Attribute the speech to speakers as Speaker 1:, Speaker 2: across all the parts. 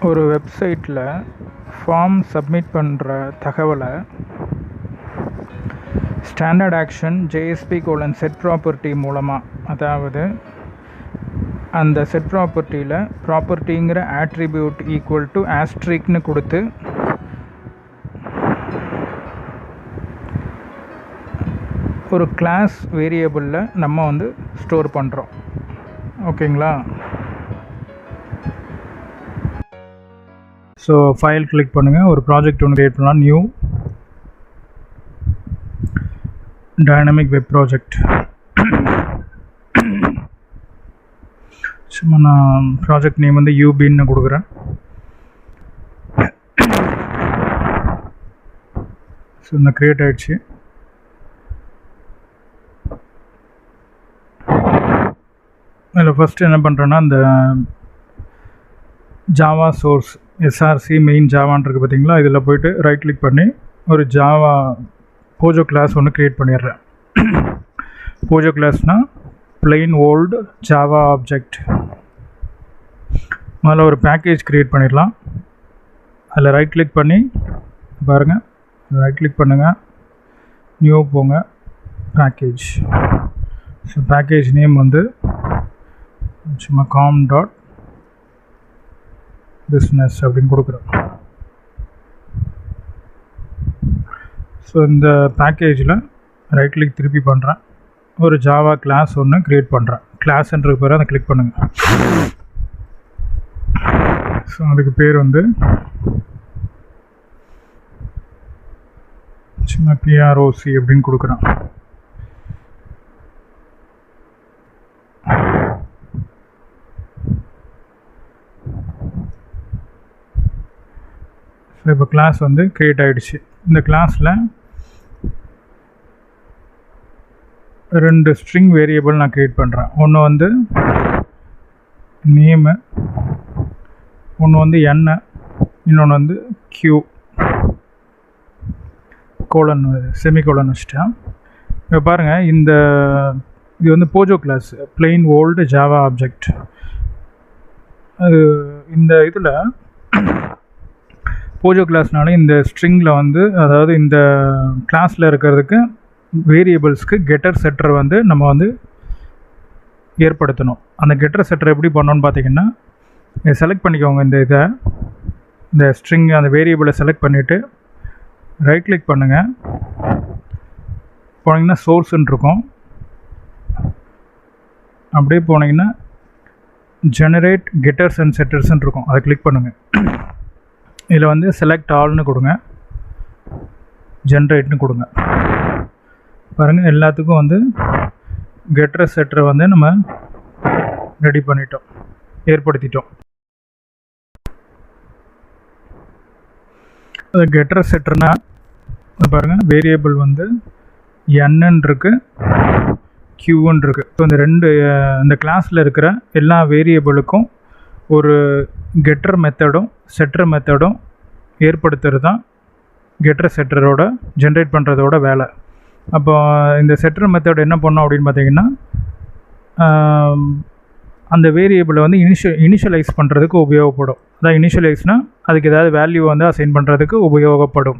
Speaker 1: ஒரு வெப்சைட்டில் form submit பண்ணுற தகவலை ஸ்டாண்டர்ட் ஆக்ஷன் JSP:set ப்ராப்பர்ட்டி மூலமாக, அதாவது அந்த செட் ப்ராப்பர்ட்டியில் ப்ராப்பர்ட்டிங்கிற ஆட்ரிபியூட் ஈக்குவல் டு ஆஸ்ட்ரிக்னு கொடுத்து ஒரு கிளாஸ் வேரியபிளில் நம்ம ஸ்டோர் பண்ணுறோம். ஓகேங்களா? ஸோ ஃபைல் கிளிக் பண்ணுங்கள். ஒரு ப்ராஜெக்ட் ஒன்று கிரியேட் பண்ணலாம். New dynamic web project. சும்மா நான் ப்ராஜெக்ட் நேம் UBன்னு கொடுக்குறேன். ஸோ இந்த க்ரியேட் ஆகிடுச்சு. அதில் ஃபஸ்ட்டு என்ன பண்ணுறேன்னா, இந்த ஜாவா சோர்ஸ் SRC மெயின் ஜாவான் இருக்குது பார்த்தீங்களா, இதில் போய்ட்டு ரைட் கிளிக் பண்ணி ஒரு ஜாவா போஜோ கிளாஸ் ஒன்று க்ரியேட் பண்ணிடுறேன். போஜோ கிளாஸ்னால் plain old ஜாவா ஆப்ஜெக்ட். முதல்ல ஒரு பேக்கேஜ் க்ரியேட் பண்ணிடலாம். அதில் ரைட் கிளிக் பண்ணி பாருங்கள், ரைட் கிளிக் பண்ணுங்கள், நியூ போங்க, பேக்கேஜ். ஸோ பேக்கேஜ் நேம் சும்மா com.business அப்படின்னு கொடுக்குறோம். ஸோ இந்த பேக்கேஜில் ரைட் கிளிக் திருப்பி பண்ணுறேன். ஒரு ஜாவா கிளாஸ் ஒன்று க்ரியேட் பண்ணுறேன். கிளாஸ்ன்ற பேர் அதை கிளிக் பண்ணுங்கள். ஸோ அதுக்கு பேர் சும்மா PROC அப்படின்னு கொடுக்குறேன். ஸோ இப்போ கிளாஸ் க்ரியேட் ஆகிடுச்சு. இந்த கிளாஸில் 2 ஸ்ட்ரிங் வேரியபிள் நான் க்ரியேட் பண்ணுறேன். ஒன்று நேமு, ஒன்று n, இன்னொன்று q கோலன் செமிகோலன் வச்சுட்டேன். இப்போ பாருங்கள், இது POJO class plain old Java object. அது இந்த இதில் போஜோ கிளாஸ்னால இந்த ஸ்ட்ரிங்கில் அதாவது இந்த கிளாஸில் இருக்கிறதுக்கு வேரியபிள்ஸ்க்கு கெட்டர் செட்டர் நம்ம ஏற்படுத்தணும். அந்த கெட்டர் செட்டர் எப்படி பண்ணோன்னு பார்த்தீங்கன்னா, செலக்ட் பண்ணிக்கோங்க. இந்த ஸ்ட்ரிங் அந்த வேரியபிளை செலக்ட் பண்ணிவிட்டு ரைட் கிளிக் பண்ணுங்கள். போனீங்கன்னா சோர்ஸ்ன்னு இருக்கும். அப்படியே போனீங்கன்னா ஜெனரேட் கெட்டர்ஸ் அண்ட் செட்டர்ஸ்ன்னு இருக்கும். அதை கிளிக் பண்ணுங்கள். இதில் செலக்ட் ஆல்னு கொடுங்க, ஜென்ரேட்னு கொடுங்க. பாருங்கள், எல்லாத்துக்கும் கெட்டர் செட்டரை நம்ம ரெடி பண்ணிட்டோம், ஏற்படுத்திட்டோம். அது கெட்டர் செட்டர்னா பாருங்கள், வேரியபிள் n இருக்குது, qன்னு இருக்குது. ஸோ இந்த கிளாஸில் இருக்கிற எல்லா வேரியபிளுக்கும் ஒரு கெட்டர் மெத்தடும் செட்டர் மெத்தடும் ஏற்படுத்துறது தான் கெட்டர் செட்டரோட ஜென்ரேட் பண்ணுறதோட வேலை. அப்போ இந்த செட்டர் மெத்தட் என்ன பண்ணோம் அப்படின்னு பார்த்தீங்கன்னா, அந்த வேரியபிளை இனிஷியலைஸ் பண்ணுறதுக்கு உபயோகப்படும். அதான் இனிஷியலைஸ்னால் அதுக்கு ஏதாவது வேல்யூ அசைன் பண்ணுறதுக்கு உபயோகப்படும்.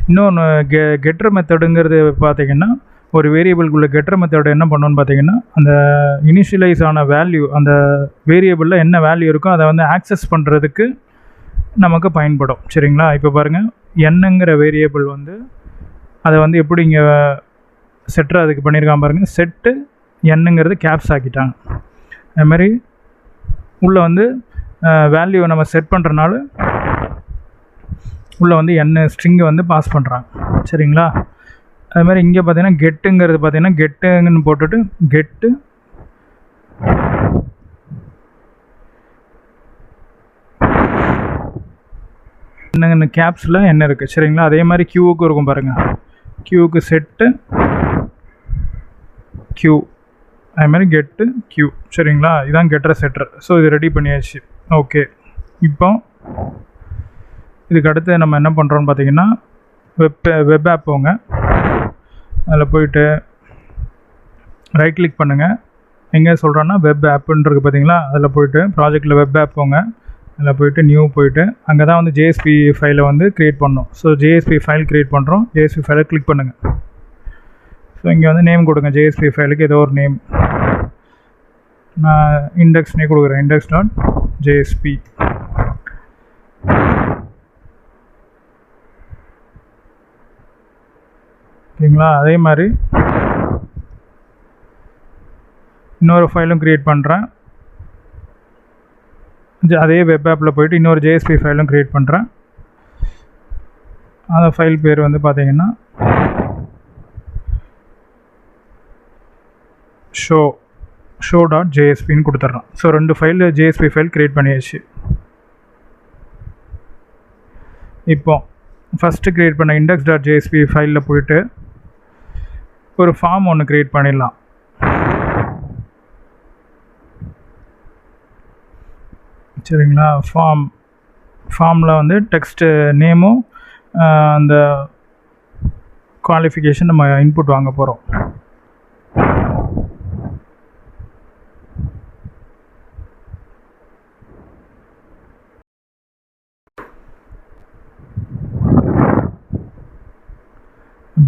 Speaker 1: இன்னொன்று கெட்டர் மெத்தடுங்கிறது பார்த்திங்கன்னா, ஒரு வேரியபிள்குள்ளே கெட்டர் மெத்தட் என்ன பண்ணணும்னு பார்த்தீங்கன்னா, அந்த இனிஷியலைஸ் ஆன வேல்யூ, அந்த வேரியபிளில் என்ன வேல்யூ இருக்கோ அதை ஆக்சஸ் பண்ணுறதுக்கு நமக்கு பயன்படும். சரிங்களா? இப்போ பாருங்கள், என்னங்கிற வேரியபிள் அதை எப்படி இங்கே செட்டர் அதுக்கு பண்ணியிருக்கான் பாருங்கள். செட்டு என்னங்கிறது கேப்ஸ் ஆக்கிட்டாங்க. அதுமாதிரி உள்ளே வேல்யூவை நம்ம செட் பண்ணுறனால உள்ளே என்ன ஸ்ட்ரிங்கை பாஸ் பண்ணுறாங்க. சரிங்களா? அது மாதிரி இங்கே பார்த்தீங்கன்னா கெட்டுங்கிறது பார்த்தீங்கன்னா கெட்டுங்கன்னு போட்டுட்டு கெட்டு என்னங்கன்னு கேப்ஸில் என்ன இருக்குது. சரிங்களா? அதே மாதிரி க்யூவுக்கு இருக்கும் பாருங்கள். க்யூவுக்கு செட்டு க்யூ, அது மாதிரி கெட்டு க்யூ. சரிங்களா? இதுதான் கெட்டர் செட்டர். ஸோ இது ரெடி பண்ணியாச்சு. ஓகே, இப்போ இதுக்கு அடுத்து நம்ம என்ன பண்ணுறோன்னு பார்த்தீங்கன்னா, வெப் ஆப் போங்க. அதில் போய்ட்டு ரைட் கிளிக் பண்ணுங்கள். எங்கே சொல்கிறோன்னா வெப் ஆப்புன்னு இருக்குது பார்த்தீங்களா, அதில் போய்ட்டு ப்ராஜெக்டில் வெப் ஆப் போங்க. அதில் போய்ட்டு நியூ போய்ட்டு அங்கே தான் வந்து ஜேஎஸ்பி ஃபைலை வந்து க்ரியேட் பண்ணோம். ஸோ ஜேஎஸ்பி ஃபைல் க்ரியேட் பண்ணுறோம். ஜேஎஸ்பி ஃபைலை கிளிக் பண்ணுங்கள். ஸோ இங்கே வந்து நேம் கொடுங்க. ஜேஎஸ்பி ஃபைலுக்கு ஏதோ ஒரு நேம், நான் இண்டெக்ஸ்னே கொடுக்குறேன். index.jsp. ஓகேங்களா? அதே மாதிரி இன்னொரு ஃபைலும் க்ரியேட் பண்ணுறேன். அதே வெப் ஆப்பில் போய்ட்டு இன்னொரு ஜேஎஸ்பி ஃபைலும் க்ரியேட் பண்ணுறேன். அந்த ஃபைல் பேர் வந்து பார்த்தீங்கன்னா show.jsp கொடுத்துட்றோம். So 2 file JSP file create பண்ணியாச்சு. இப்போ ஃபஸ்ட்டு க்ரியேட் பண்ண index.jsp ஃபைலில் போய்ட்டு ஒரு ஃபார்ம் ஒன்று க்ரியேட் பண்ணிடலாம். சரிங்களா? ஃபார்மில் வந்து டெக்ஸ்ட்டு நேமும் அந்த குவாலிஃபிகேஷன் நம்ம இன்புட் வாங்க போகிறோம்.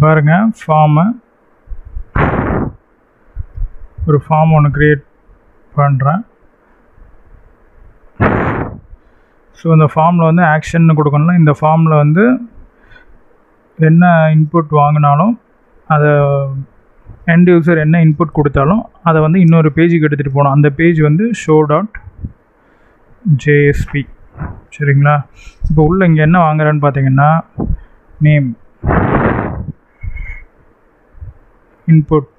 Speaker 1: பாருங்கள், ஒரு ஃபார்ம் ஒன்று க்ரியேட் பண்ணுறேன். ஸோ இந்த ஃபார்மில் வந்து ஆக்ஷன் கொடுக்கணும்னா இந்த ஃபார்மில் வந்து என்ன இன்புட் வாங்கினாலும் அதை எண்ட் யூசர் என்ன இன்புட் கொடுத்தாலும் அதை வந்து இன்னொரு பேஜுக்கு எடுத்துகிட்டு போகணும். அந்த பேஜ் வந்து show.jsp. சரிங்களா? இப்போ உள்ள இங்கே என்ன வாங்குறேன்னு பார்த்தீங்கன்னா நேம், இன்புட்,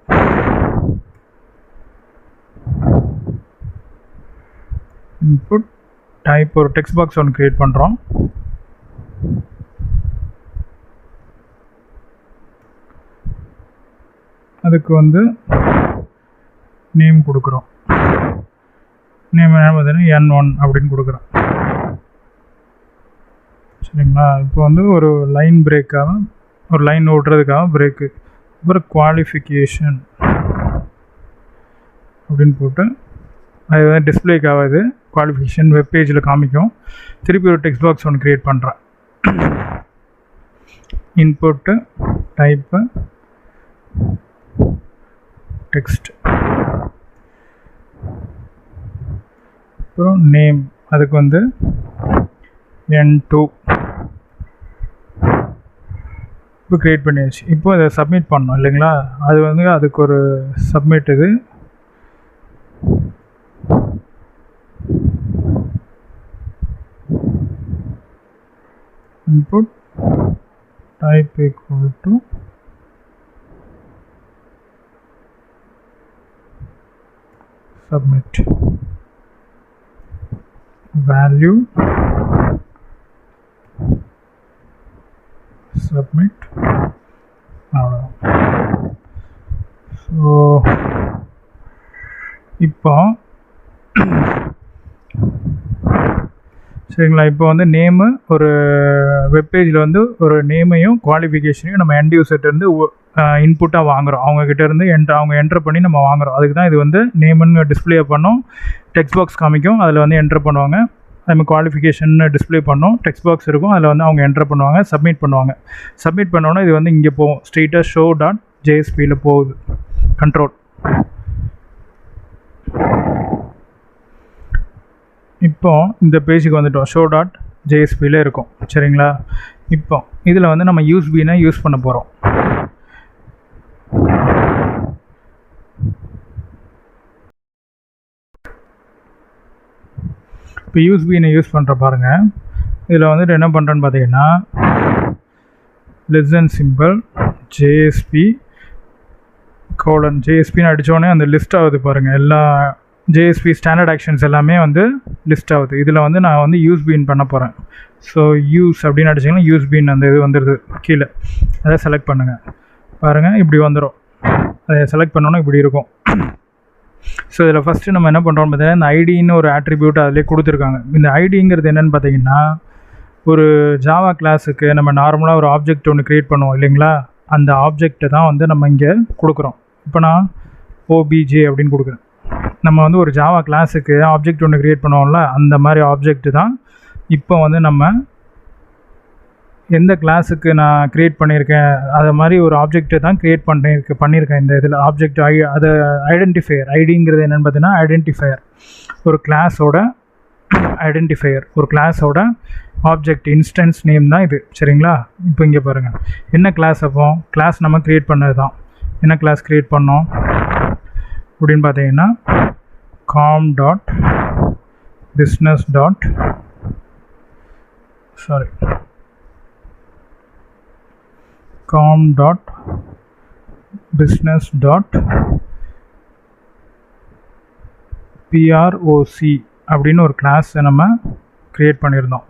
Speaker 1: டைப், ஒரு டெக்ஸ்ட் பாக்ஸ் ஒன்று க்ரியேட் பண்ணுறோம். அதுக்கு வந்து நேம் கொடுக்குறோம். நேம் என்ன பார்த்தீங்கன்னா N1 அப்படின்னு கொடுக்குறோம். சரிங்களா? இப்போ வந்து ஒரு லைன் பிரேக்காக, ஒரு லைன் ஓட்டுறதுக்காக பிரேக்கு, அப்புறம் குவாலிஃபிகேஷன் அப்படின்னு போட்டு அது வந்து டிஸ்பிளேக்கு ஆகாது, குவாலிஃபிகேஷன் வெப் பேஜில் காமிக்கும். திருப்பி ஒரு டெக்ஸ்ட் பாக்ஸ் ஒன்று க்ரியேட் பண்ணுறேன். இன்புட்டு, டைப்பு, டெக்ஸ்ட், அப்புறம் நேம், அதுக்கு வந்து N2 இப்போ க்ரியேட் பண்ணியாச்சு. இப்போ அதை சப்மிட் பண்ணோம் இல்லைங்களா? அது வந்து அதுக்கு ஒரு சப்மிட், இது input type equal to submit, value submit. So இப்போ சரிங்களா? இப்போ வந்து நேமு, ஒரு வெப்பேஜில் வந்து ஒரு நேமையும் குவாலிஃபிகேஷனையும் நம்ம எண்ட் யூசர்கிட்டருந்து இன்புட்டாக வாங்குகிறோம். அவங்கக்கிட்டேருந்து அவங்க என்ட்ரு பண்ணி நம்ம வாங்குகிறோம். அதுக்கு தான் இது வந்து நேமுன்னு டிஸ்பிளே பண்ணோம். டெக்ஸ்ட் பாக்ஸ் காமிக்கும், அதில் வந்து என்ட்ரு பண்ணுவாங்க. அதுமாதிரி குவாலிஃபிகேஷன் டிஸ்பிளே பண்ணோம், டெக்ஸ்ட் பாக்ஸ் இருக்கும், அதில் வந்து அவங்க என்ட்ரு பண்ணுவாங்க, சப்மிட் பண்ணுவாங்க. சப்மிட் பண்ணோன்னா இது வந்து இங்கே போகும், ஸ்ட்ரெயிட்டாக show.jsp போகுது. கண்ட்ரோல். இப்போ இந்த பேஜுக்கு வந்துட்டோம், show.jsp இருக்கும். சரிங்களா? இப்போ இதில் வந்து நம்ம யூஸ்பினை யூஸ் பண்ண போகிறோம். இப்போ யூஸ்பினை யூஸ் பண்ணுற பாருங்கள். இதில் வந்துட்டு என்ன பண்ணுறேன்னு பார்த்தீங்கன்னா லெஸ் சிம்பிள் JSP JSPன்னு அடித்தோடனே அந்த லிஸ்ட் ஆகுது பாருங்கள். எல்லா JSP ஸ்டாண்டர்ட் ஆக்ஷன்ஸ் எல்லாமே வந்து லிஸ்ட் ஆகுது. இதில் வந்து நான் வந்து யூஸ்பின் பண்ண போகிறேன். ஸோ யூஸ் அப்படின்னு அடிச்சிங்கன்னா யூஸ்பின் அந்த இது வந்துடுது கீழே. அதை செலக்ட் பண்ணுங்கள். பாருங்கள், இப்படி வந்துடும். அதை செலக்ட் பண்ணோன்னா இப்படி இருக்கும். ஸோ இதில் ஃபஸ்ட்டு நம்ம என்ன பண்ணுறோம்னு பார்த்தீங்கன்னா இந்த ஐடின்னு ஒரு ஆட்ரிபியூட் அதிலே கொடுத்துருக்காங்க. இந்த ஐடிங்கிறது என்னென்னு பார்த்தீங்கன்னா ஒரு ஜாவா கிளாஸுக்கு நம்ம நார்மலாக ஒரு ஆப்ஜெக்ட் ஒன்று க்ரியேட் பண்ணுவோம் இல்லைங்களா? அந்த ஆப்ஜெக்டை தான் வந்து நம்ம இங்கே கொடுக்குறோம். இப்போ நான் OBJ அப்படின்னு கொடுக்குறேன். நம்ம வந்து ஒரு ஜாவா கிளாஸுக்கு ஆப்ஜெக்ட் ஒன்று க்ரியேட் பண்ணுவோம்ல, அந்த மாதிரி ஆப்ஜெக்ட் தான் இப்போ வந்து நம்ம எந்த கிளாஸுக்கு நான் க்ரியேட் பண்ணியிருக்கேன் அதை மாதிரி ஒரு ஆப்ஜெக்ட்டு தான் க்ரியேட் பண்ணியிருக்கேன் இந்த இதில். ஆப்ஜெக்ட் அதை ஐடென்டிஃபையர், ஐடிங்கிறது என்னென்னு பார்த்தீங்கன்னா ஐடென்டிஃபையர், ஒரு கிளாஸோட ஐடென்டிஃபையர், ஒரு கிளாஸோட ஆப்ஜெக்ட் இன்ஸ்டன்ஸ் நேம் தான் இது. சரிங்களா? இப்போ இங்கே பாருங்கள், என்ன கிளாஸ் அப்போ கிளாஸ் நம்ம க்ரியேட் பண்ணது தான். என்ன கிளாஸ் க்ரியேட் பண்ணோம் அப்படின்னு பார்த்தீங்கன்னா com dot business dot com dot business dot proc அப்படின்னு ஒரு கிளாஸ் நம்ம கிரியேட் பண்ணியிருந்தோம்.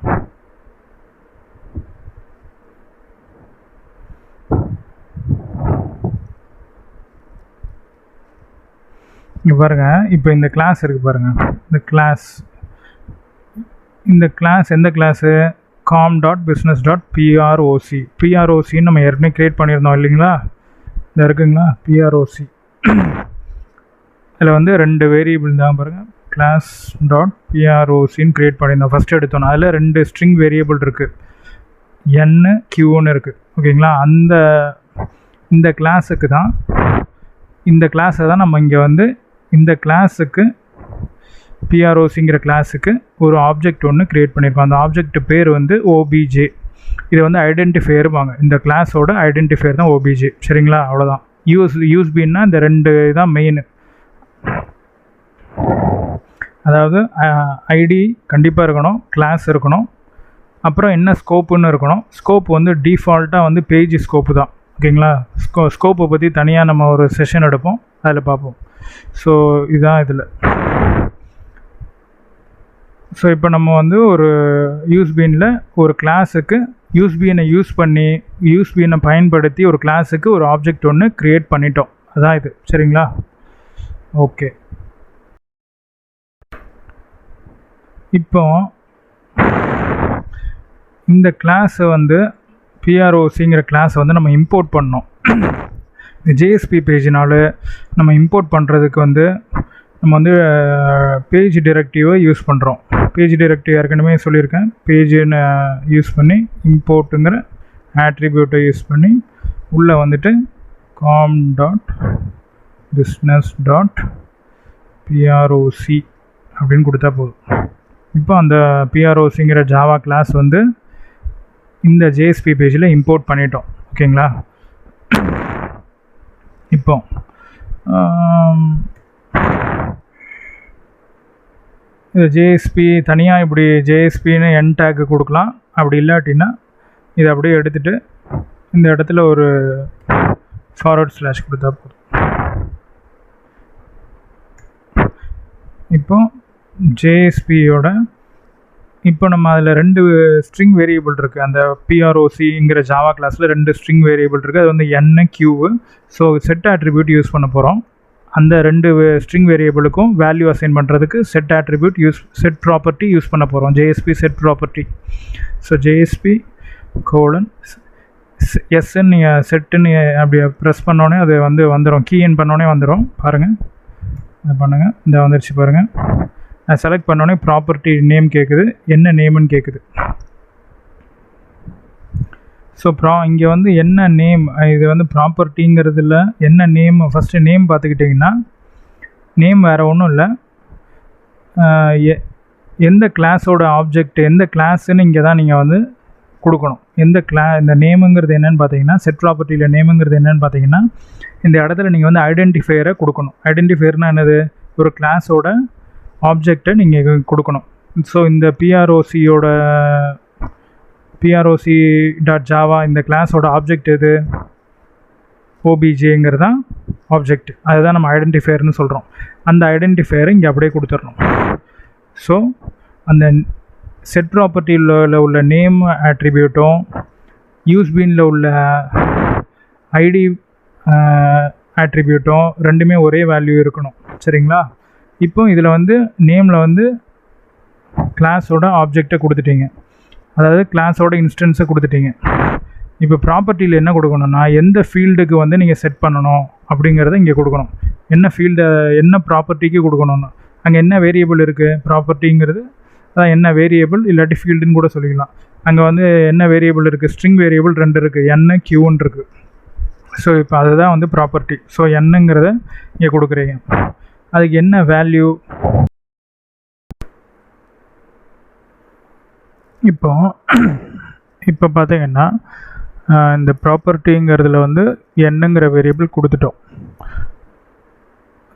Speaker 1: இங்கே பாருங்கள், இப்போ இந்த கிளாஸ் இருக்குது பாருங்கள், இந்த கிளாஸ் எந்த class com dot business dot proc. PROCன்னு நம்ம ஏற்கனவே க்ரியேட் பண்ணியிருந்தோம் இல்லைங்களா? இதில் இருக்குங்களா PROC. இதில் வந்து 2 வேரியபிள் தான் பாருங்கள், கிளாஸ் டாட் PROCன்னு க்ரியேட் பண்ணியிருந்தோம் ஃபஸ்ட்டு எடுத்தோம். அதில் 2 ஸ்ட்ரிங் வேரியபிள் இருக்குது, n qன்னு இருக்குது. ஓகேங்களா? இந்த கிளாஸுக்கு தான், இந்த கிளாஸை தான் நம்ம இங்கே வந்து இந்த கிளாஸுக்கு PROCங்கிற கிளாஸுக்கு ஒரு ஆப்ஜெக்ட் ஒன்று க்ரியேட் பண்ணியிருக்கோம். அந்த ஆப்ஜெக்ட் பேர் வந்து OBJ. இது வந்து ஐடென்டிஃபையர் வாங்க, இந்த கிளாஸோட ஐடென்டிஃபையர் தான் OBJ. சரிங்களா? அவ்வளோதான். யூஸ்பின்னா இந்த 2 தான் மெயின். அதாவது ஐடி கண்டிப்பாக இருக்கணும், கிளாஸ் இருக்கணும், அப்புறம் என்ன ஸ்கோப்புன்னு இருக்கணும். ஸ்கோப் வந்து டிஃபால்ட்டாக வந்து பேஜ் ஸ்கோப்பு தான். ஓகேங்களா? ஸ்கோப்பை பற்றி தனியாக நம்ம ஒரு செஷன் எடுப்போம், அதில் பார்ப்போம். ஸோ இதுதான் இதில். ஸோ இப்போ நம்ம வந்து ஒரு யூஸ்பீனில் ஒரு கிளாஸுக்கு யூஸ்பீனை யூஸ்பீனை பயன்படுத்தி ஒரு கிளாஸுக்கு ஒரு ஆப்ஜெக்ட் ஒன்று க்ரியேட் பண்ணிட்டோம். அதான் இது. சரிங்களா? ஓகே. இப்போ இந்த கிளாஸை வந்து PROCங்கிற கிளாஸை வந்து நம்ம இம்போர்ட் பண்ணோம். இந்த JSP பேஜினால் நம்ம இம்போர்ட் பண்ணுறதுக்கு வந்து நம்ம வந்து பேஜ் டிரெக்டிவை யூஸ் பண்ணுறோம். பேஜ் டிரெக்டிவ் ஏற்கனவே சொல்லியிருக்கேன். பேஜுன்னு யூஸ் பண்ணி இம்போர்ட்டுங்கிற ஆட்ரிபியூட்டை யூஸ் பண்ணி உள்ளே வந்துட்டு com dot business dot PROC அப்படின்னு கொடுத்தா போதும். இப்போ அந்த PROCங்கிற ஜாவா கிளாஸ் வந்து இந்த JSP பேஜில் இம்போர்ட் பண்ணிட்டோம். ஓகேங்களா? இப்போ இது JSP தனியாக இப்படி JSPன்னு என் டேக்கு கொடுக்கலாம். அப்படி இல்லாட்டின்னா இதை அப்படியே எடுத்துகிட்டு இந்த இடத்துல ஒரு // கொடுத்தா போதும். இப்போ JSPயோட இப்போ நம்ம அதில் 2 ஸ்ட்ரிங் வேரியபிள் இருக்குது. அந்த PROCங்கிற ஜாவா கிளாஸில் 2 ஸ்ட்ரிங் வேரியபிள் இருக்குது. அது வந்து n q. So set attribute use பண்ண போகிறோம். அந்த 2 ஸ்ட்ரிங் வேரியபிளுக்கும் வேல்யூ அசைன் பண்ணுறதுக்கு set attribute set property use பண்ண போகிறோம். JSP set property. So JSP எஸ்ன்னு நீங்கள் செட்டுன்னு அப்படி ப்ரெஸ் பண்ணோன்னே அது வந்து வந்துடும், கீஎன் பண்ணோன்னே வந்துடும். பாருங்கள், அதை பண்ணுங்கள், இந்த வந்துடுச்சு பாருங்கள். நான் செலக்ட் பண்ணோன்னே ப்ராப்பர்ட்டி நேம் கேட்குது, என்ன நேம்னு கேட்குது. ஸோ இங்கே வந்து என்ன நேம், இது வந்து ப்ராப்பர்ட்டிங்கிறதுல என்ன நேம், ஃபஸ்ட்டு நேம் பார்த்துக்கிட்டிங்கன்னா நேம் வேறு ஒன்றும் இல்லை, எந்த கிளாஸோட ஆப்ஜெக்ட் எந்த கிளாஸுன்னு இங்கே தான் நீங்கள் வந்து கொடுக்கணும். இந்த நேமுங்கிறது என்னென்னு பார்த்தீங்கன்னா, செட் ப்ராப்பர்ட்டியில் நேமுங்கிறது என்னென்னு பார்த்தீங்கன்னா, இந்த இடத்துல நீங்கள் வந்து ஐடென்டிஃபையரை கொடுக்கணும். ஐடென்டிஃபையர்னால் என்னது? ஒரு கிளாஸோட ஆப்ஜெக்டை நீங்கள் கொடுக்கணும். ஸோ இந்த PROC.java இந்த கிளாஸோட ஆப்ஜெக்ட் எது? OBJங்கிறது தான் ஆப்ஜெக்ட். அதுதான் நம்ம ஐடென்டிஃபையர்னு சொல்கிறோம். அந்த ஐடென்டிஃபையரை இங்கே அப்படியே கொடுத்துடணும். ஸோ அந்த செட் ப்ராப்பர்ட்டியில் உள்ள நேம் ஆட்ரிபியூட்டும் யூஸ்பீனில் உள்ள ஐடி ஆட்ரிபியூட்டும் ரெண்டுமே ஒரே வேல்யூ இருக்கணும். சரிங்களா? இப்போ இதில் வந்து நேமில் வந்து கிளாஸோட ஆப்ஜெக்டை கொடுத்துட்டீங்க, அதாவது கிளாஸோட இன்ஸ்டன்ஸை கொடுத்துட்டீங்க. இப்போ ப்ராப்பர்ட்டியில் என்ன கொடுக்கணும்னா, எந்த ஃபீல்டுக்கு வந்து நீங்கள் செட் பண்ணணும் அப்படிங்கிறத இங்கே கொடுக்கணும். என்ன ஃபீல்டு என்ன ப்ராப்பர்ட்டிக்கு கொடுக்கணும்னு. அங்கே என்ன வேரியபிள் இருக்குது, ப்ராப்பர்ட்டிங்கிறது அதான் என்ன வேரியபிள் இல்லாட்டி ஃபீல்டுன்னு கூட சொல்லிக்கலாம். அங்கே வந்து என்ன வேரியபிள் இருக்குது, ஸ்ட்ரிங் வேரியபிள் 2 இருக்குது, n qன்னு இருக்குது. ஸோ இப்போ அதுதான் வந்து ப்ராப்பர்ட்டி. ஸோ என்னங்கிறத இங்கே கொடுக்குறீங்க. அதுக்கு என்ன வேல்யூ, இப்போ பார்த்தீங்கன்னா இந்த ப்ராப்பர்ட்டிங்கிறதுல வந்து என்னங்கிற வேரியபிள் கொடுத்துட்டோம்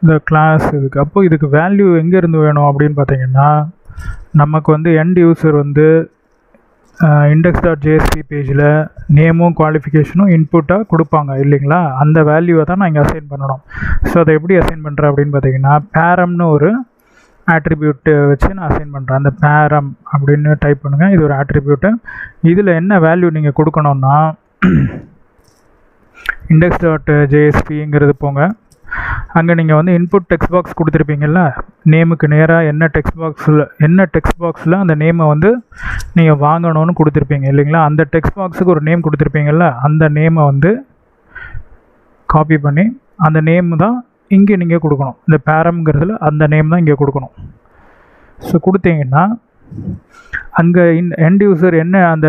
Speaker 1: இந்த கிளாஸ் இதுக்கு. அப்போ இதுக்கு வேல்யூ எங்கேருந்து வேணும் அப்படின்னு பார்த்தீங்கன்னா, நமக்கு வந்து எண்ட் யூசர் வந்து index.jsp பேஜில் நேமும் குவாலிஃபிகேஷனும் இன்புட்டாக கொடுப்பாங்க இல்லைங்களா, அந்த வேல்யூவை தான் நான் இங்கே அசைன் பண்ணணும். ஸோ அதை எப்படி அசைன் பண்ணுறேன் அப்படின்னு பார்த்தீங்கன்னா, பேரம்னு ஒரு ஆட்ரிபியூட்டு வச்சு நான் அசைன் பண்ணுறேன். அந்த பேரம் அப்படின்னு டைப் பண்ணுங்கள், இது ஒரு ஆட்ரிபியூட்டு. இதில் என்ன வேல்யூ நீங்கள் கொடுக்கணுன்னா, index.jsp போங்க. அங்கே நீங்கள் வந்து இன்புட் டெக்ஸ்ட் பாக்ஸ் கொடுத்துருப்பீங்கள்ல, நேமுக்கு நேராக என்ன டெக்ஸ்ட் பாக்ஸில் அந்த நேமை வந்து நீங்கள் வாங்கணும்னு கொடுத்துருப்பீங்க இல்லைங்களா, அந்த டெக்ஸ்ட் பாக்ஸுக்கு ஒரு நேம் கொடுத்துருப்பீங்கள்ல, அந்த நேமை வந்து காப்பி பண்ணி அந்த நேம் தான் இங்கே நீங்கள் கொடுக்கணும். இந்த பேரம்ங்கிறதுல அந்த நேம் தான் இங்கே கொடுக்கணும். ஸோ கொடுத்தீங்கன்னா அங்கே எண்ட் யூசர் என்ன அந்த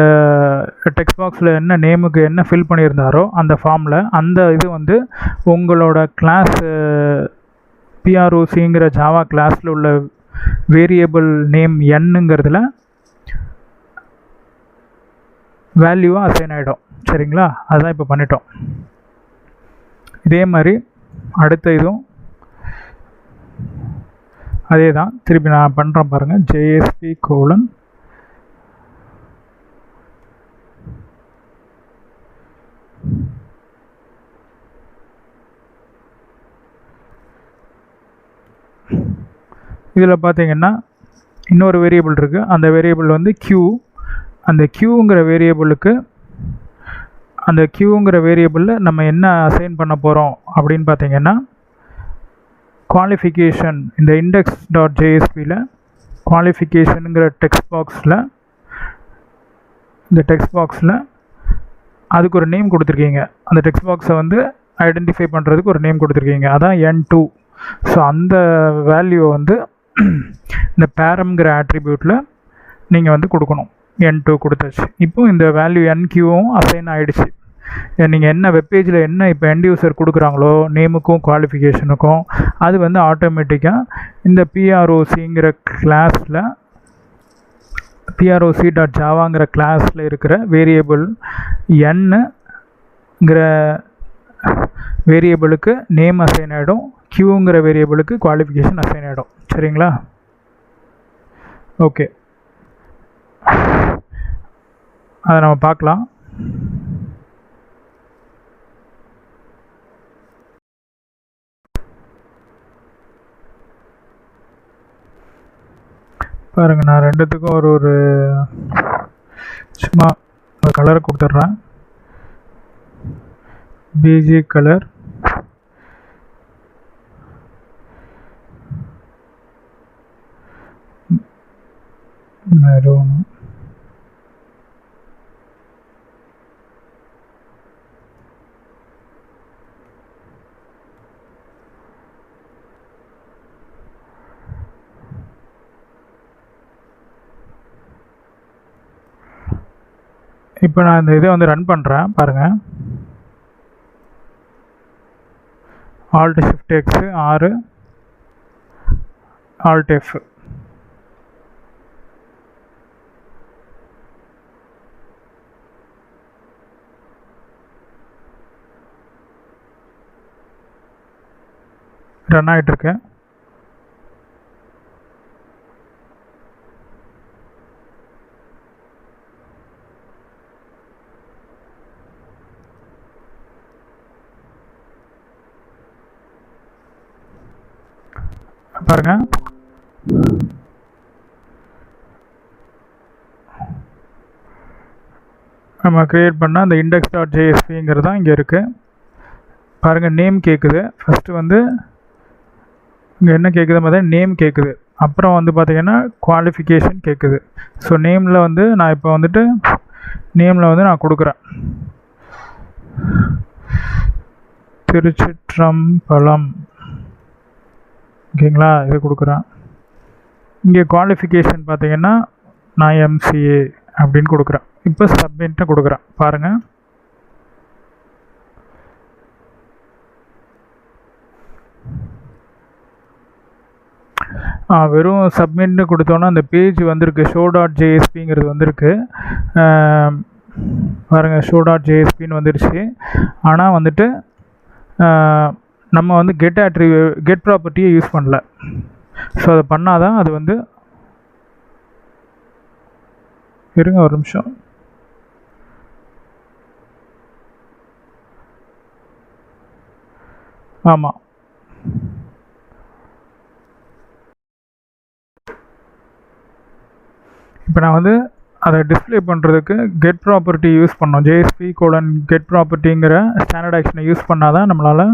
Speaker 1: டெக்ஸ்ட் பாக்ஸில் என்ன நேமுக்கு என்ன ஃபில் பண்ணியிருந்தாரோ அந்த ஃபார்மில் அந்த இது வந்து உங்களோட கிளாஸ் PROCங்கிற ஜாவா கிளாஸில் உள்ள வேரியபிள் நேம் என்னங்கிறதுல வேல்யூவாக அசைன் ஆகிடும். சரிங்களா, அதுதான் இப்போ பண்ணிட்டோம். இதே மாதிரி அடுத்த இதுவும் அதே தான் திருப்பி நான் பண்ணுறேன் பாருங்கள். JSP : இதில் பார்த்தீங்கன்னா இன்னொரு வேரியபிள் இருக்குது. அந்த வேரியபிள் வந்து Q. அந்த Qங்கிற வேரியபிளில் நம்ம என்ன அசைன் பண்ண போகிறோம் அப்படின்னு பார்த்தீங்கன்னா, குவாலிஃபிகேஷன். இந்த index.jsp குவாலிஃபிகேஷனுங்கிற டெக்ஸ்ட் பாக்ஸில் அதுக்கு ஒரு நேம் கொடுத்துருக்கீங்க. அந்த டெக்ஸ்ட் பாக்ஸை வந்து ஐடென்டிஃபை பண்ணுறதுக்கு ஒரு நேம் கொடுத்துருக்கீங்க, அதான் n2. ஸோ அந்த வேல்யூவை வந்து இந்த பேரம்ங்கிற ஆட்ரிபியூட்டில் நீங்கள் வந்து கொடுக்கணும். n2 கொடுத்தாச்சு. இப்போ இந்த வேல்யூ nqவும் அசைன் ஆகிடுச்சு. நீங்கள் என்ன வெப்பேஜில் என்ன இப்போ எண்ட் யூசர் கொடுக்குறாங்களோ நேமுக்கும் குவாலிஃபிகேஷனுக்கும் அது வந்து ஆட்டோமேட்டிக்காக இந்த PROCங்கிற கிளாஸில் PROC.javaங்கிற கிளாஸில் இருக்கிற வேரியபிள் nங்கிற வேரியபிளுக்கு நேம் அசைன் ஆகிடும், Qங்கிற வேரியபிளுக்கு குவாலிஃபிகேஷன் அசைன் ஆகிடும். சரிங்களா, ஓகே, அதை நம்ம பார்க்கலாம். பாருங்கள், நான் ரெண்டுத்துக்கும் ஒரு சும்மா ஒரு கலரை கொடுத்துட்றேன். BG கலர், மெரூன், இப்போ நான் இந்த இதை வந்து ரன் பண்ணுறேன் பாருங்கள். Alt Shift X 6 Alt F. Run ஆகிட்டுருக்கு. பாருங்க, நம்ம க்ரியேட் பண்ணால் அந்த index.jsp தான் இங்கே இருக்குது. பாருங்கள், நேம் கேட்குது. ஃபஸ்ட்டு வந்து இங்கே என்ன கேட்குது பார்த்தா நேம் கேட்குது. அப்புறம் வந்து பார்த்திங்கன்னா குவாலிஃபிகேஷன் கேட்குது. ஸோ நேமில் வந்து நான் இப்போ வந்துட்டு நான் கொடுக்குறேன் திருச்சிற்றம்பலம் ஓகேங்களா, இது கொடுக்குறேன். இங்கே குவாலிஃபிகேஷன் பார்த்தீங்கன்னா நான் எம்சிஏ அப்படின்னு கொடுக்குறேன். இப்போ சப்மிட்னு கொடுக்குறேன். பாருங்கள், வெறும் சப்மிட்னு கொடுத்தோன்னா அந்த பேஜ் வந்திருக்கு, show.jsp வந்திருக்கு. பாருங்கள், show.jsp வந்துருச்சு. ஆனால் வந்துட்டு நம்ம வந்து கெட் ப்ராப்பர்ட்டியை யூஸ் பண்ணல. ஸோ அதை பண்ணால் தான் அது வந்து, இருங்க ஒரு நிமிஷம். ஆமாம், இப்போ நான் வந்து அதை டிஸ்பிளே பண்ணுறதுக்கு கெட் ப்ராப்பர்ட்டி யூஸ் பண்ணோம். JSP:get ப்ராப்பர்ட்டிங்கிற ஸ்டாண்டர்ட் ஆக்ஷனை யூஸ் பண்ணால் தான் நம்மளால்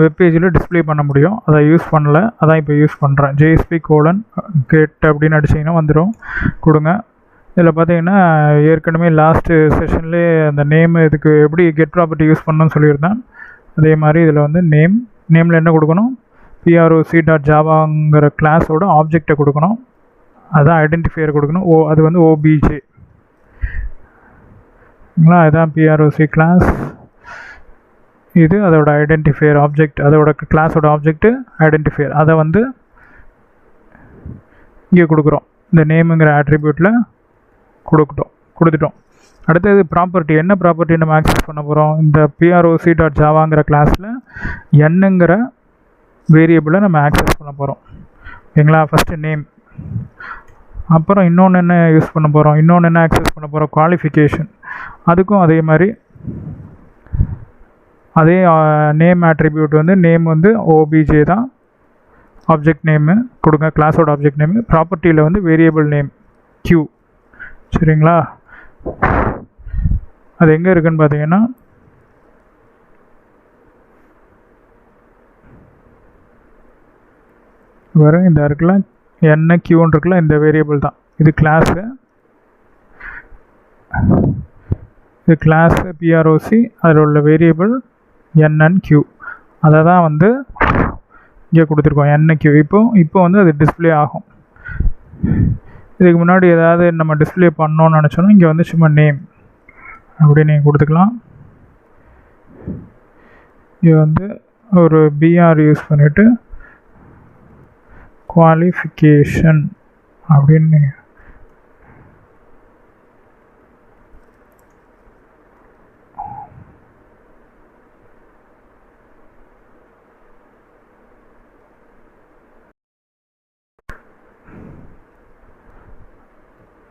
Speaker 1: வெப்பேஜில் டிஸ்பிளே பண்ண முடியும். அதை யூஸ் பண்ணல, அதான் இப்போ யூஸ் பண்ணுறேன். JSP:get அப்படின்னு அடிச்சிங்கன்னா வந்துடும். கொடுங்க. இதில் பார்த்தீங்கன்னா ஏற்கனவே லாஸ்ட்டு செஷன்லேயே அந்த நேம் இதுக்கு எப்படி கெட் ப்ராப்பர்ட்டி யூஸ் பண்ணணும்னு சொல்லியிருந்தேன். அதே மாதிரி இதில் வந்து நேமில் என்ன கொடுக்கணும், proc.javaங்கிற கிளாஸோட ஆப்ஜெக்டை கொடுக்கணும். அதான் ஐடென்டிஃபையர் கொடுக்கணும். அது வந்து ஓபிஜே. அதுதான் PROC கிளாஸ். இது அதோட ஐடென்டிஃபையர் ஆப்ஜெக்ட், அதோட கிளாஸோட ஆப்ஜெக்ட் ஐடென்டிஃபையர். அதை வந்து இங்கே கொடுக்குறோம். இந்த நேமுங்கிற ஆட்ரிபியூட்டில் கொடுத்துட்டோம். அடுத்தது ப்ராப்பர்ட்டி. என்ன ப்ராப்பர்ட்டி நம்ம ஆக்சஸ் பண்ண போகிறோம்? இந்த proc.javaங்கிற கிளாஸில் என்னங்கிற வேரியபிளை நம்ம ஆக்சஸ் பண்ண போகிறோம். ஓகேங்களா, ஃபஸ்ட்டு நேம். அப்புறம் இன்னொன்று என்ன யூஸ் பண்ண போகிறோம், இன்னொன்று என்ன ஆக்சஸ் பண்ண போகிறோம், குவாலிஃபிகேஷன். அதுக்கும் அதே மாதிரி அதே நேம் ஆட்ரிபியூட் வந்து நேம் வந்து ஓபிஜே தான். ஆப்ஜெக்ட் நேமு கொடுங்க, கிளாஸோட ஆப்ஜெக்ட் நேமு. ப்ராப்பர்ட்டியில் வந்து வேரியபிள் நேம் Q. சரிங்களா, அது எங்கே இருக்குதுன்னு பார்த்தீங்கன்னா வரும் இந்த இருக்குல்ல, என்ன Qன்னு இருக்குல்ல, இந்த வேரியபிள் தான் இது. கிளாஸு இது கிளாஸு PROC, அதில் உள்ள வேரியபிள் NNQ. அதை தான் வந்து இங்கே கொடுத்துருக்கோம், NQ. இப்போ வந்து அது டிஸ்பிளே ஆகும். இதுக்கு முன்னாடி ஏதாவது நம்ம டிஸ்பிளே பண்ணோன்னு நினச்சோன்னா இங்கே வந்து சும்மா நேம் அப்படின்னு நீங்கள் கொடுத்துக்கலாம். இது வந்து ஒரு BR யூஸ் பண்ணிவிட்டு குவாலிஃபிகேஷன் அப்படின்னு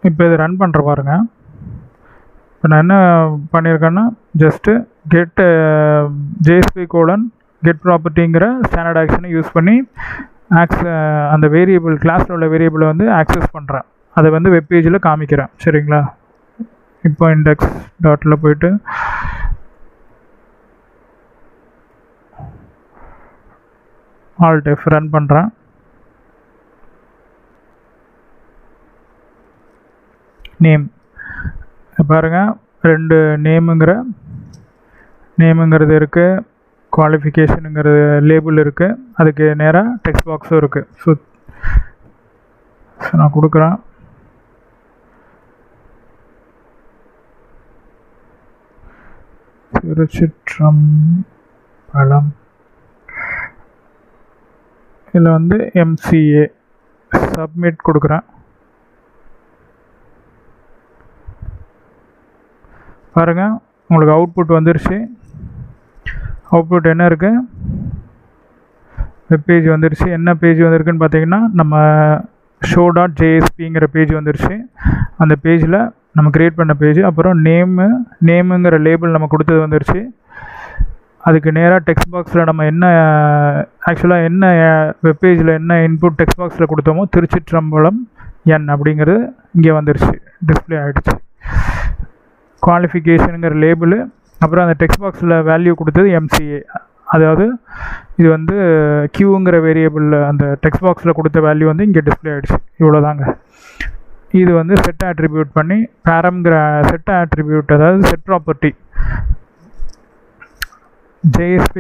Speaker 1: இப்போ இது ரன் பண்ணுற பாருங்க. இப்போ நான் என்ன பண்ணியிருக்கேன்னா ஜஸ்ட்டு JSP:get ப்ராப்பர்ட்டிங்கிற ஸ்டாண்டர்ட் ஆக்ஷனை யூஸ் பண்ணி அந்த வேரியபிள் கிளாஸில் உள்ள வேரியபிளை வந்து ஆக்சஸ் பண்ணுறேன். அதை வந்து வெப்பேஜில் காமிக்கிறேன். சரிங்களா, இப்போ index.ல் போயிட்டு Alt+F ரன் பண்ணுறேன். நேம் பாருங்கள், 2 நேமுங்கிறது இருக்குது, குவாலிஃபிகேஷனுங்கிறது லேபிள் இருக்குது, அதுக்கு நேராக டெக்ஸ்ட் பாக்ஸும் இருக்குது. ஸோ நான் கொடுக்குறேன். திருச்சிற்றம்பலம். இதில் வந்து MCA சப்மிட் கொடுக்குறேன். பாருங்கள், உங்களுக்கு அவுட்புட் வந்துருச்சு. அவுட்புட் என்ன இருக்குது, வெப்பேஜ் வந்துருச்சு. என்ன பேஜ் வந்திருக்குன்னு பார்த்தீங்கன்னா நம்ம show.jsp பேஜ் வந்துருச்சு. அந்த பேஜில் நம்ம க்ரியேட் பண்ண பேஜ், அப்புறம் நேமுங்கிற லேபிள் நம்ம கொடுத்தது வந்துருச்சு. அதுக்கு நேராக டெக்ஸ்ட் பாக்ஸில் நம்ம ஆக்சுவலாக என்ன வெப்பேஜில் என்ன இன்புட் டெக்ஸ்ட் பாக்ஸில் கொடுத்தோமோ திருச்சிற்றம்பலம் N அப்படிங்கிறது இங்கே வந்துருச்சு, டிஸ்பிளே ஆகிடுச்சு. குவாலிஃபிகேஷனுங்கிற லேபிள், அப்புறம் அந்த டெக்ஸ்ட் பாக்ஸில் வேல்யூ கொடுத்தது MCA. அதாவது இது வந்து Qங்கிற வேரியபிளில் அந்த டெக்ஸ்ட் பாக்ஸில் கொடுத்த வேல்யூ வந்து இங்கே டிஸ்பிளே ஆகிடுச்சு. இவ்வளோதாங்க. இது வந்து செட் ஆட்ரிபியூட் பண்ணி பேரம்ங்கிற செட் ஆட்ரிபியூட், அதாவது set property JSP:,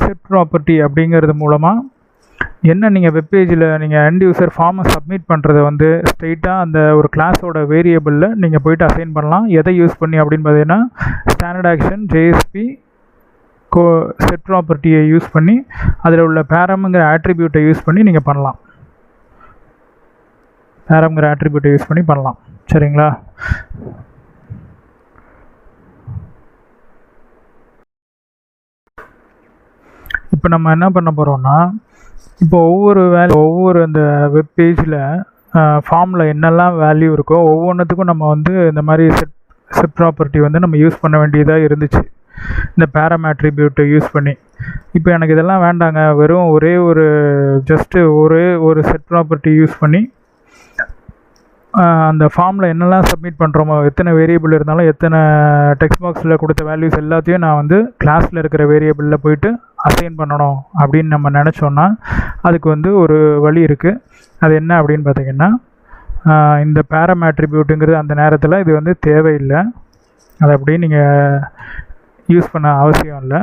Speaker 1: set property அப்படிங்கிறது மூலமாக என்ன நீங்கள் வெப்பேஜில் நீங்கள் எண்ட் யூசர் ஃபார்மை சப்மிட் பண்ணுறத வந்து ஸ்ட்ரெயிட்டாக அந்த ஒரு கிளாஸோட வேரியபிளில் நீங்கள் போய்ட்டு அசைன் பண்ணலாம். எதை யூஸ் பண்ணி அப்படின்னு பார்த்தீங்கன்னா ஸ்டாண்டர்ட் ஆக்ஷன் ஜேஎஸ்பி செட் ப்ராப்பர்ட்டியை யூஸ் பண்ணி அதில் உள்ள பேரம்ங்கிற ஆட்ரிபியூட்டை யூஸ் பண்ணி நீங்கள் பண்ணலாம். பேரம்ங்கிற ஆட்ரிபியூட்டை யூஸ் பண்ணி பண்ணலாம். சரிங்களா? இப்போ நம்ம என்ன பண்ண போகிறோம்னா, இப்போ ஒவ்வொரு அந்த வெப் பேஜில் ஃபார்மில் என்னெல்லாம் வேல்யூ இருக்கோ ஒவ்வொன்றுத்துக்கும் நம்ம வந்து இந்த மாதிரி செட் ப்ராப்பர்ட்டி வந்து நம்ம யூஸ் பண்ண வேண்டியதாக இருந்துச்சு, இந்த பேரம் ஆட்ரிபியூட்டை யூஸ் பண்ணி. இப்போ எனக்கு இதெல்லாம் வேண்டாங்க, வெறும் ஒரே ஒரு செட் ப்ராப்பர்ட்டி யூஸ் பண்ணி அந்த ஃபார்மில் என்னெல்லாம் சப்மிட் பண்ணுறோமோ, எத்தனை வேரியபிள் இருந்தாலும் எத்தனை டெக்ஸ்ட் பாக்ஸில் கொடுத்த வேல்யூஸ் எல்லாத்தையும் நான் வந்து கிளாஸில் இருக்கிற வேரியபிளில் போயிட்டு அசைன் பண்ணணும் அப்படின்னு நம்ம நினச்சோன்னா அதுக்கு வந்து ஒரு வழி இருக்குது. அது என்ன அப்படின்னு பார்த்தீங்கன்னா, இந்த பேரம் ஆட்ரிபியூட்டுங்கிறது அந்த நேரத்தில் இது வந்து தேவையில்லை, அதை அப்படியே நீங்கள் யூஸ் பண்ண அவசியம் இல்லை.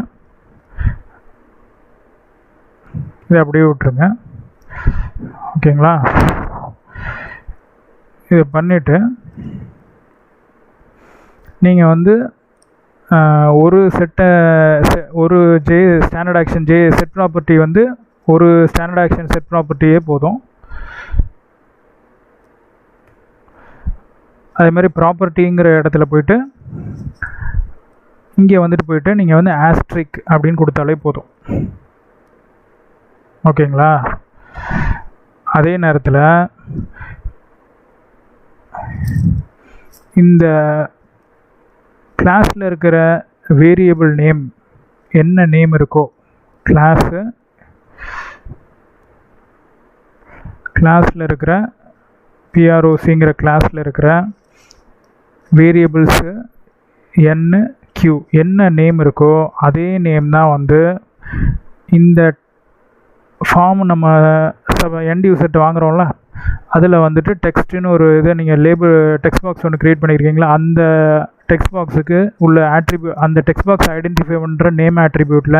Speaker 1: இதை அப்படியே விட்டுருங்க. ஓகேங்களா? இதை பண்ணிவிட்டு நீங்கள் வந்து ஒரு ஸ்டாண்டர்ட் ஆக்ஷன் செட் ப்ராப்பர்ட்டி வந்து ஒரு ஸ்டாண்டர்ட் ஆக்ஷன் செட் ப்ராப்பர்ட்டியே போதும். அதே மாதிரி ப்ராப்பர்ட்டிங்கிற இடத்துல போயிட்டு இங்கே வந்துட்டு போயிட்டு நீங்கள் வந்து ஆஸ்ட்ரிக் அப்படின்னு கொடுத்தாலே போதும். ஓகேங்களா? அதே நேரத்தில் இந்த கிளாஸில் இருக்கிற வேரியபிள் நேம் என்ன நேம் இருக்கோ, கிளாஸில் இருக்கிற PROCங்கிற கிளாஸில் இருக்கிற வேரியபிள்ஸு NQ என்ன நேம் இருக்கோ அதே நேம் தான் வந்து இந்த ஃபார்ம் நம்ம எண்ட் யூசர்கிட்ட வாங்குகிறோம்ல அதில் வந்துட்டு டெக்ஸ்ட்டுன்னு ஒரு இதை நீங்கள் லேபிள் டெக்ஸ்ட் பாக்ஸ் ஒன்று க்ரியேட் பண்ணியிருக்கீங்களா, அந்த டெக்ஸ்ட் பாக்ஸுக்கு உள்ள அந்த டெக்ஸ்ட் பாக்ஸ் ஐடென்டிஃபை பண்ணுற நேம் ஆட்ரிபியூட்டில்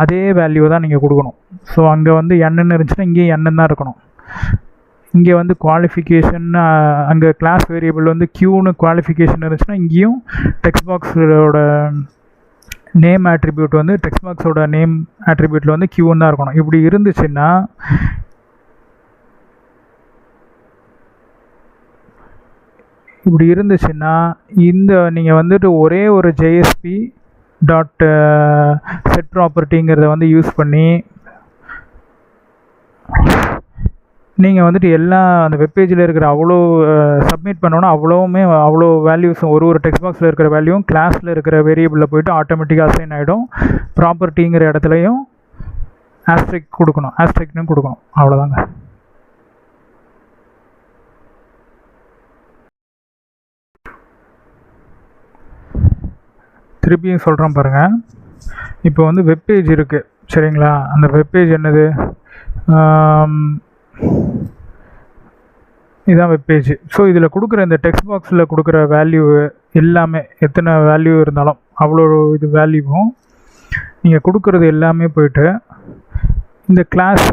Speaker 1: அதே வேல்யூ தான் நீங்கள் கொடுக்கணும். ஸோ அங்கே வந்து என்னன்னு இருந்துச்சுன்னா இங்கேயும் என்னன்னு தான் இருக்கணும். இங்கே வந்து குவாலிஃபிகேஷன், அங்கே கிளாஸ் வேரியபிள் வந்து க்யூன்னு குவாலிஃபிகேஷன் இருந்துச்சுன்னா இங்கேயும் டெக்ஸ்ட் பாக்ஸோட நேம் ஆட்ரிபியூட் வந்து டெக்ஸ்ட் பாக்ஸோட நேம் ஆட்ரிபியூட்டில் வந்து க்யூன்னு தான் இருக்கணும். இப்படி இருந்துச்சுன்னா இந்த நீங்கள் வந்துட்டு ஒரே ஒரு JSP டாட் செட் ப்ராப்பர்ட்டிங்கிறத வந்து யூஸ் பண்ணி நீங்கள் வந்துட்டு அந்த வெப்பேஜில் இருக்கிற அவ்வளோ சப்மிட் பண்ணோன்னா அவ்வளோ வேல்யூஸும் ஒரு டெக்ஸ்ட் பாக்ஸில் இருக்கிற வேல்யூவும் கிளாஸில் இருக்கிற வேரியபிளில் போய்ட்டு ஆட்டோமேட்டிக்காக அசைன் ஆகிடும். ப்ராப்பர்ட்டிங்கிற இடத்துலையும் ஆஸ்ட்ரிக்னு கொடுக்கணும். அவ்வளோதாங்க. திருப்பியும் சொல்கிறேன் பாருங்கள். இப்போ வந்து வெப்பேஜ் இருக்குது, சரிங்களா? அந்த வெப்பேஜ் என்னது? இதுதான் வெப்பேஜ். ஸோ இதில் கொடுக்குற இந்த டெக்ஸ்ட் பாக்ஸில் கொடுக்குற வேல்யூ எல்லாமே, எத்தனை வேல்யூ இருந்தாலும் அவ்வளோ இது வேல்யூவும் நீங்கள் கொடுக்குறது எல்லாமே போயிட்டு இந்த கிளாஸ்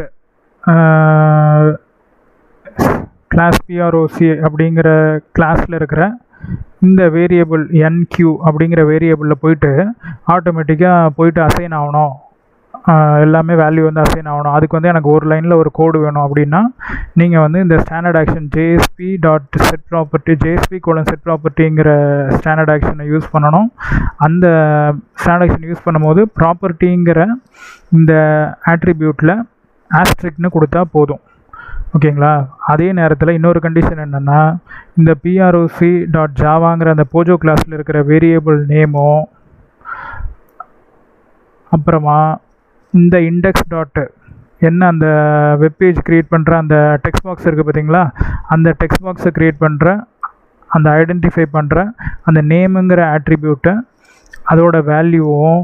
Speaker 1: PROC அப்படிங்கிற கிளாஸில் இருக்கிற இந்த வேரியபிள் NQ அப்படிங்கிற வேரியபிளில் போயிட்டு ஆட்டோமேட்டிக்காக போயிட்டு அசைன் ஆகணும், எல்லாமே வேல்யூ வந்து அசைன் ஆகணும். அதுக்கு வந்து எனக்கு ஒரு லைனில் ஒரு கோடு வேணும் அப்படின்னா நீங்கள் வந்து இந்த standard action JSP dot set property JSP:set ப்ராப்பர்ட்டிங்கிற ஸ்டாண்டர்ட் ஆக்ஷனை யூஸ் பண்ணணும். அந்த ஸ்டாண்டர்ட் ஆக்ஷன் யூஸ் பண்ணும்போது ப்ராப்பர்ட்டிங்கிற இந்த ஆட்ரிபியூட்டில் ஆஸ்ட்ரிக்னு கொடுத்தா போதும். ஓகேங்களா? அதே நேரத்தில் இன்னொரு கண்டிஷன் என்னென்னா, இந்த PROC.javaங்கிற அந்த போஜோ கிளாஸில் இருக்கிற வேரியபிள் நேமும் அப்புறமா இந்த இண்டெக்ஸ் டாட்டு என்ன அந்த வெப்பேஜ் க்ரியேட் பண்ணுற அந்த டெக்ஸ்ட் பாக்ஸ் இருக்குது பார்த்தீங்களா, அந்த டெக்ஸ்ட் பாக்ஸை க்ரியேட் பண்ணுற அந்த ஐடென்டிஃபை பண்ணுற அந்த நேமுங்கிற ஆட்ரிபியூட்டை அதோட வேல்யூவும்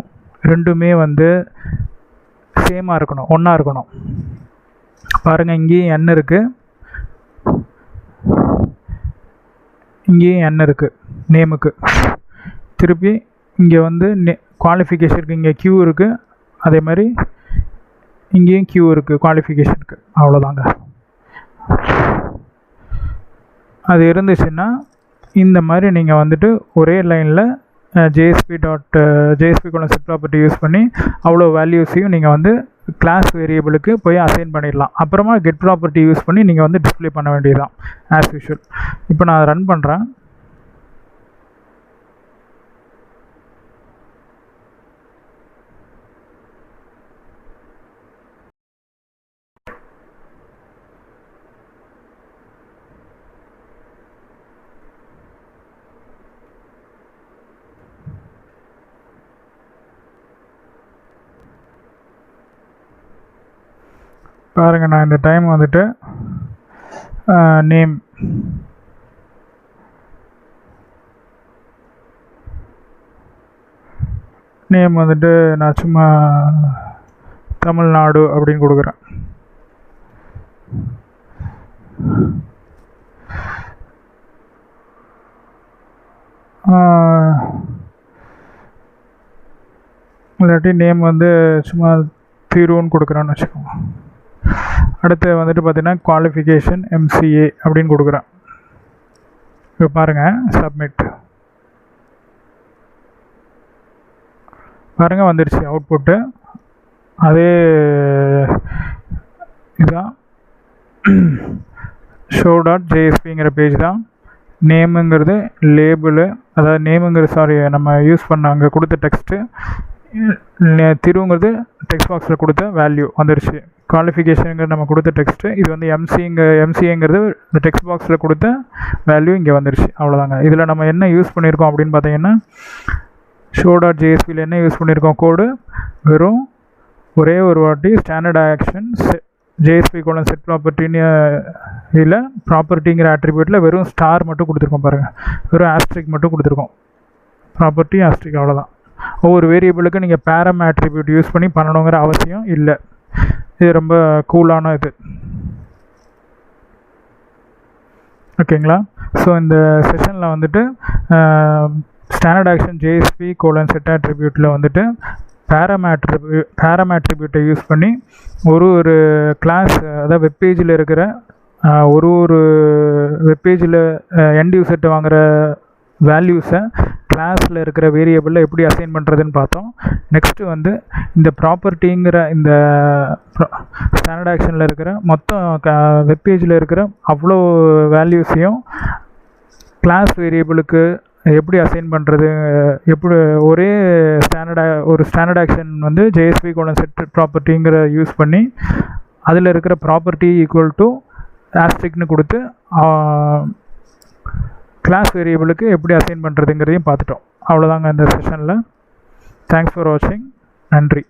Speaker 1: ரெண்டுமே வந்து சேமாக இருக்கணும், ஒன்றா இருக்கணும். பாருங்கள், இங்கேயும் n இருக்குது, இங்கேயும் n இருக்குது நேமுக்கு. திருப்பி இங்கே வந்து குவாலிஃபிகேஷனுக்கு இங்கே Q இருக்குது, அதே மாதிரி இங்கேயும் கியூ இருக்குது குவாலிஃபிகேஷனுக்கு, அவ்வளோதாங்க. அது இருந்துச்சுன்னா இந்த மாதிரி நீங்கள் வந்துட்டு ஒரே லைனில் JSP ப்ராப்பர்ட்டி யூஸ் பண்ணி அவ்வளோ வேல்யூஸையும் நீங்கள் வந்து கிளாஸ் வேரியபிளுக்கு போய் அசைன் பண்ணிடலாம். அப்புறமா கெட் ப்ராப்பர்ட்டி யூஸ் பண்ணி நீங்கள் வந்து டிஸ்பிளே பண்ண வேண்டியதுதான் ஆஸ் யூஷுவல். இப்போ நான் ரன் பண்ணுறேன். பாருங்கள், நான் இந்த டைம் வந்துட்டு நேம் வந்துட்டு நான் சும்மா தமிழ்நாடு அப்படின்னு கொடுக்குறேன். இல்லாட்டி நேம் வந்து சும்மா தீருன்னு கொடுக்குறேன்னு வச்சுக்கோங்க. அடுத்து வந்துட்டு பார்த்தீங்கன்னா குவாலிஃபிகேஷன் MCA அப்படின்னு கொடுக்குறேன். இப்போ பாருங்கள், சப்மிட் பாருங்கள் வந்துடுச்சு அவுட்புட்டு. அதே இதுதான் show.jsp பேஜ் தான். நேமுங்கிறது லேபிளு, அதாவது நம்ம யூஸ் பண்ண அங்கே கொடுத்த டெக்ஸ்ட்டு, திருவுங்கிறது டெக்ஸ்ட் பாக்ஸில் கொடுத்த வேல்யூ வந்துருச்சு. குவாலிஃபிகேஷனுங்கிறது நம்ம கொடுத்த டெக்ஸ்ட்டு, இது வந்து MCAங்கிறது இந்த டெக்ஸ்ட் பாக்ஸில் கொடுத்த வேல்யூ இங்கே வந்துருச்சு. அவ்வளோதாங்க. இதில் நம்ம என்ன யூஸ் பண்ணியிருக்கோம் அப்படின்னு பார்த்தீங்கன்னா show.jsp என்ன யூஸ் பண்ணியிருக்கோம் கோடு, வெறும் ஒரே ஒரு வாட்டி ஸ்டாண்டர்ட் ஆக்ஷன் JSP:set ப்ராப்பர்ட்டின்னு இதில் ப்ராப்பர்ட்டிங்கிற ஆட்ரிபியூட்டில் வெறும் ஸ்டார் மட்டும் கொடுத்துருக்கோம். பாருங்கள், வெறும் ஆஸ்ட்ரிக் மட்டும் கொடுத்துருக்கோம். ப்ராப்பர்ட்டி ஆஸ்ட்ரிக், அவ்வளோதான். ஒவ்வொரு வேரியபிளுக்கு நீங்கள் பேரம் ஆட்ரிபியூட் யூஸ் பண்ணி பண்ணணுங்கிற அவசியம் இல்லை. இது ரொம்ப கூலான இது. ஓகேங்களா? ஸோ இந்த செஷனில் வந்துட்டு ஸ்டாண்டர்ட் ஆக்ஷன் JSP:set ஆட்ரிபியூட்டில் வந்துட்டு பேரம் ஆட்ரிபியூட்டை யூஸ் பண்ணி ஒரு கிளாஸ், அதாவது வெப்பேஜில் இருக்கிற ஒரு வெப்பேஜில் எண்ட் யூசர்கிட்ட வாங்குகிற வேல்யூஸை கிளாஸில் இருக்கிற வேரியபிளில் எப்படி அசைன் பண்ணுறதுன்னு பார்த்தோம். நெக்ஸ்ட்டு வந்து இந்த ப்ராப்பர்ட்டிங்கிற இந்த ஸ்டாண்டர்ட் ஆக்ஷனில் இருக்கிற மொத்தம் வெப்பேஜில் இருக்கிற அவ்வளோ வேல்யூஸையும் கிளாஸ் வேரியபிளுக்கு எப்படி அசைன் பண்ணுறது, எப்படி ஒரே ஸ்டாண்டர்ட் ஆக்ஷன் வந்து JSP:set ப்ராப்பர்ட்டிங்கிற யூஸ் பண்ணி அதில் இருக்கிற ப்ராப்பர்ட்டி ஈக்குவல் டு ஆஸ்ட்ரிக்னு கொடுத்து கிளாஸ் வேரியபிளுக்கு எப்படி அசைன் பண்ணுறதுங்கிறதையும் பார்த்துட்டோம். அவ்வளோதாங்க இந்த செஷனில். தேங்க்ஸ் ஃபார் வாட்சிங். நன்றி.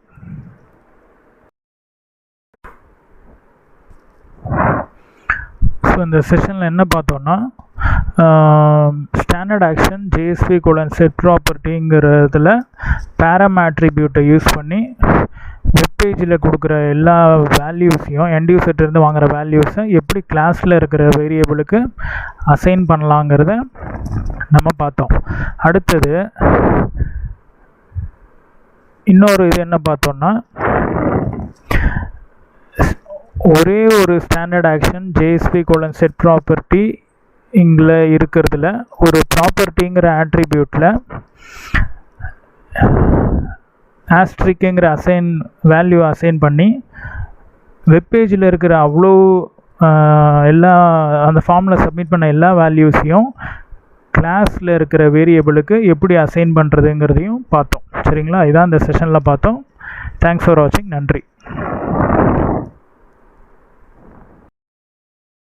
Speaker 1: ஸோ இந்த செஷனில் என்ன பார்த்தோன்னா, ஸ்டாண்டர்ட் ஆக்ஷன் JSP:set ப்ராப்பர்ட்டிங்கிறதுல பேரம் ஆட்ரிபியூட்டை யூஸ் பண்ணி வெப்பேஜில் கொடுக்குற எல்லா வேல்யூஸையும் எண்ட் யூசர்கிட்டருந்து வாங்குகிற வேல்யூஸை எப்படி கிளாஸில் இருக்கிற வேரியபிளுக்கு அசைன் பண்ணலாங்கிறத நம்ம பார்த்தோம். அடுத்தது இன்னொரு இது என்ன பார்த்தோன்னா, ஒரே ஒரு ஸ்டாண்டர்ட் ஆக்ஷன் JSP:set ப்ராப்பர்ட்டி இங்கில் இருக்கிறதுல ஒரு ப்ராப்பர்ட்டிங்கிற ஆட்ரிபியூட்டில் ஆஸ்ட்ரிக்குங்கிற வேல்யூ அசைன் பண்ணி வெப்பேஜில் இருக்கிற அவ்வளோ எல்லா அந்த ஃபார்மில் சப்மிட் பண்ண எல்லா வேல்யூஸையும் கிளாஸில் இருக்கிற வேரியபிளுக்கு எப்படி அசைன் பண்ணுறதுங்கிறதையும் பார்த்தோம். சரிங்களா? இதான் இந்த செஷனில் பார்த்தோம். தேங்க்ஸ் ஃபார் வாட்சிங். நன்றி.